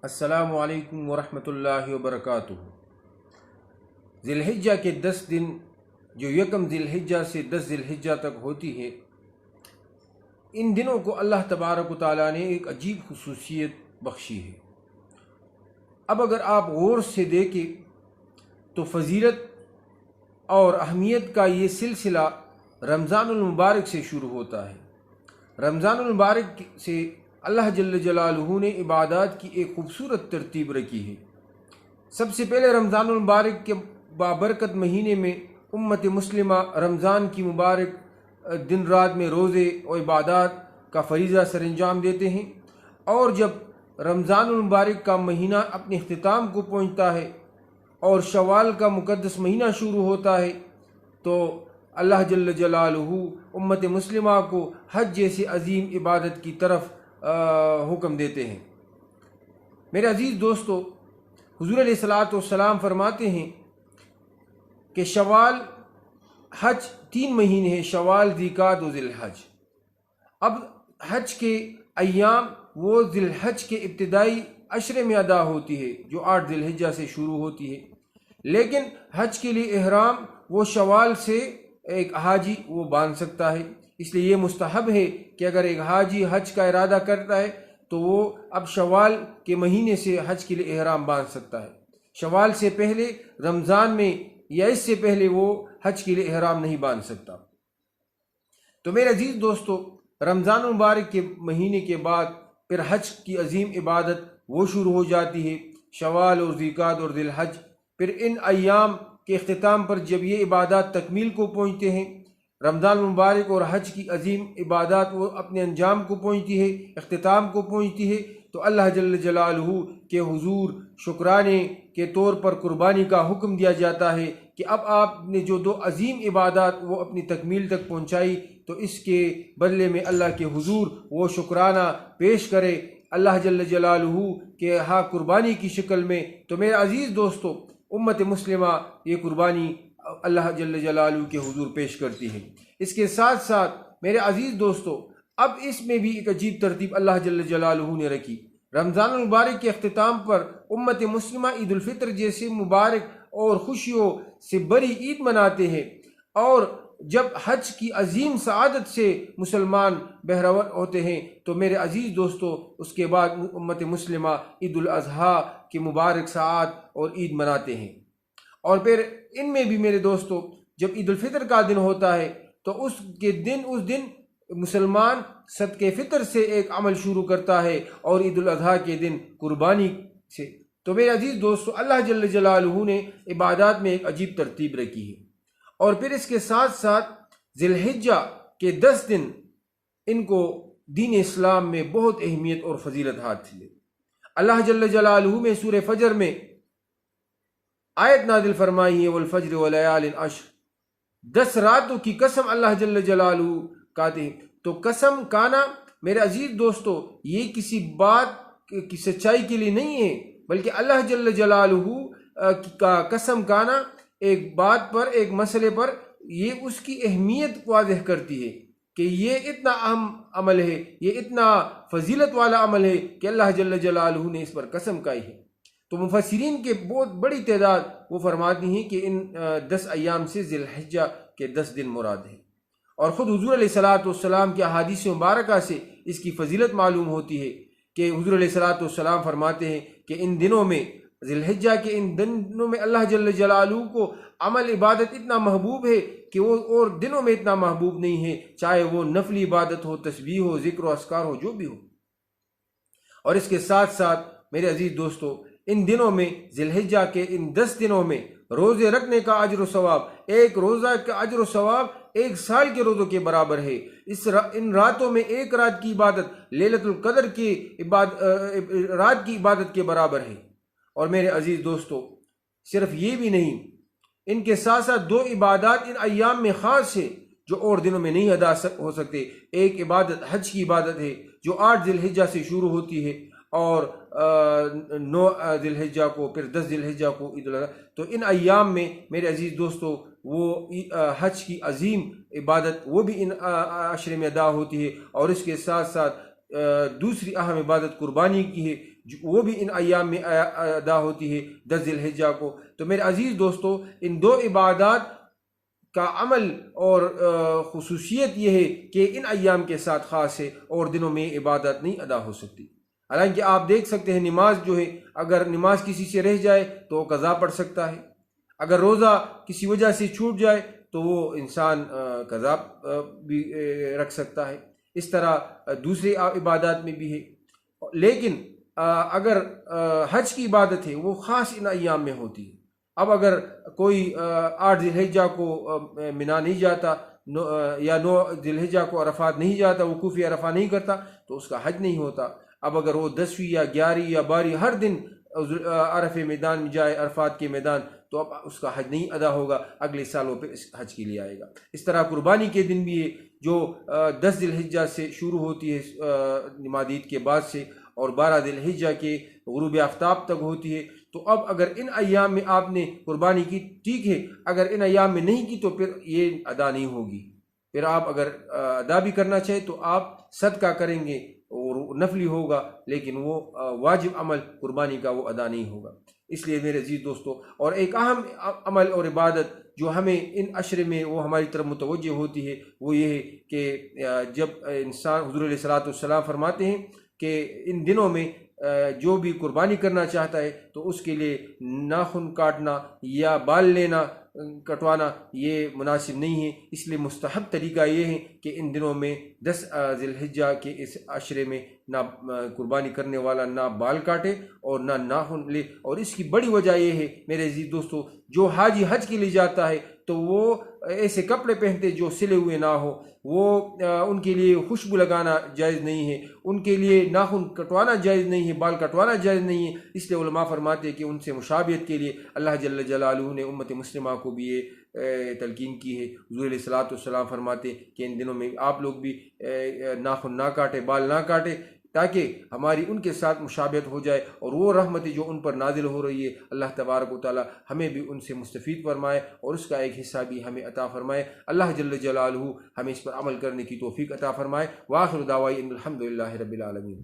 السلام علیکم ورحمۃ اللہ وبرکاتہ۔ ذی الحجہ کے 10 دن جو یکم ذی الحجہ سے 10 ذی الحجہ تک ہوتی ہے، ان دنوں کو اللہ تبارک و تعالیٰ نے ایک عجیب خصوصیت بخشی ہے۔ اب اگر آپ غور سے دیکھیں تو فضیلت اور اہمیت کا یہ سلسلہ رمضان المبارک سے شروع ہوتا ہے۔ رمضان المبارک سے اللہ جل جلالہ نے عبادات کی ایک خوبصورت ترتیب رکھی ہے۔ سب سے پہلے رمضان المبارک کے بابرکت مہینے میں امت مسلمہ رمضان کی مبارک دن رات میں روزے اور عبادات کا فریضہ سر انجام دیتے ہیں، اور جب رمضان المبارک کا مہینہ اپنے اختتام کو پہنچتا ہے اور شوال کا مقدس مہینہ شروع ہوتا ہے تو اللہ جل جلالہ امت مسلمہ کو حج جیسے عظیم عبادت کی طرف حکم دیتے ہیں۔ میرے عزیز دوستو، حضور علیہ الصلوۃ والسلام فرماتے ہیں کہ شوال حج 3 مہینے ہیں، شوال، ذیقعد و ذی الحج۔ اب حج کے ایام وہ ذی الحج کے ابتدائی عشرے میں ادا ہوتی ہے جو 8 ذی الحجہ سے شروع ہوتی ہے، لیکن حج کے لیے احرام وہ شوال سے ایک حاجی وہ باندھ سکتا ہے۔ اس لیے یہ مستحب ہے کہ اگر ایک حاجی حج کا ارادہ کرتا ہے تو وہ اب شوال کے مہینے سے حج کے لیے احرام باندھ سکتا ہے۔ شوال سے پہلے رمضان میں یا اس سے پہلے وہ حج کے لیے احرام نہیں باندھ سکتا۔ تو میرے عزیز دوستو، رمضان المبارک کے مہینے کے بعد پھر حج کی عظیم عبادت وہ شروع ہو جاتی ہے، شوال اور ذیقعد اور ذی الحج۔ پھر ان ایام کے اختتام پر جب یہ عبادات تکمیل کو پہنچتے ہیں، رمضان المبارک اور حج کی عظیم عبادات وہ اپنے انجام کو پہنچتی ہے، اختتام کو پہنچتی ہے، تو اللہ جل جلالہ کے حضور شکرانے کے طور پر قربانی کا حکم دیا جاتا ہے کہ اب آپ نے جو 2 عظیم عبادات وہ اپنی تکمیل تک پہنچائی تو اس کے بدلے میں اللہ کے حضور وہ شکرانہ پیش کرے اللہ جل جلالہ کے ہاں قربانی کی شکل میں۔ تو میرے عزیز دوستو، امت مسلمہ یہ قربانی اللہ جل جلالہ کے حضور پیش کرتی ہے۔ اس کے ساتھ ساتھ میرے عزیز دوستو، اب اس میں بھی ایک عجیب ترتیب اللہ جل جلالہ نے رکھی۔ رمضان المبارک کے اختتام پر امت مسلمہ عید الفطر جیسے مبارک اور خوشیوں سے بڑی عید مناتے ہیں، اور جب حج کی عظیم سعادت سے مسلمان بہرور ہوتے ہیں تو میرے عزیز دوستو، اس کے بعد امت مسلمہ عید الاضحیٰ کی مبارک سعاد اور عید مناتے ہیں۔ اور پھر ان میں بھی میرے دوستو، جب عید الفطر کا دن ہوتا ہے تو اس دن مسلمان صدقہ فطر سے ایک عمل شروع کرتا ہے، اور عید الاضحیٰ کے دن قربانی سے۔ تو میرے عزیز دوستو، اللہ جل جلالہ نے عبادات میں ایک عجیب ترتیب رکھی ہے۔ اور پھر اس کے ساتھ ساتھ ذی الحجہ کے 10 دن ان کو دین اسلام میں بہت اہمیت اور فضیلت حاصل ہے۔ اللہ جل جلالہ میں سورہ فجر میں آیت نازل فرمائی ہے، والفجر ولیال عشر، 10 راتوں کی قسم اللہ جل جلالہ کہتے ہیں۔ تو قسم کھانا میرے عزیز دوستو یہ کسی بات کی سچائی کے لیے نہیں ہے، بلکہ اللہ جل جلالہ کا قسم کھانا ایک بات پر، ایک مسئلے پر، یہ اس کی اہمیت واضح کرتی ہے کہ یہ اتنا اہم عمل ہے، یہ اتنا فضیلت والا عمل ہے کہ اللہ جل جلالہ نے اس پر قسم کھائی ہے۔ تو مفسرین کے بہت بڑی تعداد وہ فرماتی ہیں کہ ان 10 ایام سے ذی الحجہ کے 10 دن مراد ہیں، اور خود حضور علیہ الصلوۃ والسلام کی احادیث مبارکہ سے اس کی فضیلت معلوم ہوتی ہے کہ حضور علیہ الصلوۃ والسلام فرماتے ہیں کہ ان دنوں میں، ذی الحجہ کے ان دنوں میں اللہ جل جلالہ کو عمل عبادت اتنا محبوب ہے کہ وہ اور دنوں میں اتنا محبوب نہیں ہے، چاہے وہ نفلی عبادت ہو، تسبیح ہو، ذکر و اذکار ہو، جو بھی ہو۔ اور اس کے ساتھ ساتھ میرے عزیز دوستو، ان دنوں میں، ذی الحجہ کے ان 10 دنوں میں روزے رکھنے کا اجر و ثواب، ایک روزہ کا اجر و ثواب 1 سال کے روزوں کے برابر ہے۔ ان راتوں میں ایک رات کی عبادت لیلۃ القدر کی رات کی عبادت کے برابر ہے۔ اور میرے عزیز دوستو، صرف یہ بھی نہیں، ان کے ساتھ ساتھ 2 عبادات ان ایام میں خاص ہے جو اور دنوں میں نہیں ادا ہو سکتے۔ ایک عبادت حج کی عبادت ہے جو 8 ذی الحجہ سے شروع ہوتی ہے، اور 9 ذی الحجہ کو، پھر 10 ذی الحجہ کو عید الاضحیٰ۔ تو ان ایام میں میرے عزیز دوستو وہ حج کی عظیم عبادت وہ بھی ان عشرے میں ادا ہوتی ہے، اور اس کے ساتھ ساتھ دوسری اہم عبادت قربانی کی ہے وہ بھی ان ایام میں ادا ہوتی ہے 10 ذی الحجہ کو۔ تو میرے عزیز دوستو، ان دو عبادات کا عمل اور خصوصیت یہ ہے کہ ان ایام کے ساتھ خاص ہے، اور دنوں میں عبادت نہیں ادا ہو سکتی۔ حالانکہ آپ دیکھ سکتے ہیں نماز جو ہے، اگر نماز کسی سے رہ جائے تو وہ قضا پڑھ سکتا ہے، اگر روزہ کسی وجہ سے چھوٹ جائے تو وہ انسان قضا بھی رکھ سکتا ہے۔ اس طرح دوسری عبادات میں بھی ہے۔ لیکن اگر حج کی عبادت ہے وہ خاص ان ایام میں ہوتی ہے۔ اب اگر کوئی 8 ذی الحجہ کو منا نہیں جاتا یا 9 ذی الحجہ کو عرفات نہیں جاتا، وقوف عرفہ نہیں کرتا، تو اس کا حج نہیں ہوتا۔ اب اگر وہ 10ویں یا 11ویں یا 12ویں ہر دن عرفے میدان میں جائے، عرفات کے میدان، تو اب اس کا حج نہیں ادا ہوگا، اگلے سال وہ پھر اس حج کے لیے آئے گا۔ اس طرح قربانی کے دن بھی ہے، جو 10 ذی الحجہ سے شروع ہوتی ہے نماز عید کے بعد سے، اور 12 ذی الحجہ کے غروب آفتاب تک ہوتی ہے۔ تو اب اگر ان ایام میں آپ نے قربانی کی، ٹھیک ہے، اگر ان ایام میں نہیں کی تو پھر یہ ادا نہیں ہوگی۔ پھر آپ اگر ادا بھی کرنا چاہیں تو آپ صدقہ کریں گے اور نفلی ہوگا، لیکن وہ واجب عمل قربانی کا وہ ادا نہیں ہوگا۔ اس لیے میرے عزیز دوستو، اور ایک اہم عمل اور عبادت جو ہمیں ان عشرے میں وہ ہماری طرف متوجہ ہوتی ہے، وہ یہ ہے کہ جب انسان، حضور علیہ الصلوۃ والسلام فرماتے ہیں کہ ان دنوں میں جو بھی قربانی کرنا چاہتا ہے تو اس کے لیے ناخن کاٹنا یا بال لینا کٹوانا یہ مناسب نہیں ہے۔ اس لیے مستحب طریقہ یہ ہے کہ ان دنوں میں 10 ذی الحجہ کے اس عشرے میں نہ قربانی کرنے والا نہ بال کاٹے اور نہ ناخن لے۔ اور اس کی بڑی وجہ یہ ہے میرے عزیز دوستو، جو حاجی حج کے لیے جاتا ہے تو وہ ایسے کپڑے پہنتے جو سلے ہوئے نہ ہو، وہ ان کے لیے خوشبو لگانا جائز نہیں ہے، ان کے لیے ناخن کٹوانا جائز نہیں ہے، بال کٹوانا جائز نہیں ہے۔ اس لیے علماء فرماتے ہیں کہ ان سے مشابہت کے لیے اللہ جل جلالہ نے امت مسلمہ کو بھی یہ تلقین کی ہے۔ حضور علیہ الصلوۃ والسلام فرماتے ہیں کہ ان دنوں میں آپ لوگ بھی ناخن نہ کاٹے، بال نہ کاٹے، تاکہ ہماری ان کے ساتھ مشابہت ہو جائے، اور وہ رحمت جو ان پر نازل ہو رہی ہے اللہ تبارک و تعالی ہمیں بھی ان سے مستفید فرمائے، اور اس کا ایک حصہ بھی ہمیں عطا فرمائے۔ اللہ جل جلالہ ہمیں اس پر عمل کرنے کی توفیق عطا فرمائے۔ وآخر دعوانا ان الحمد للہ رب العالمین۔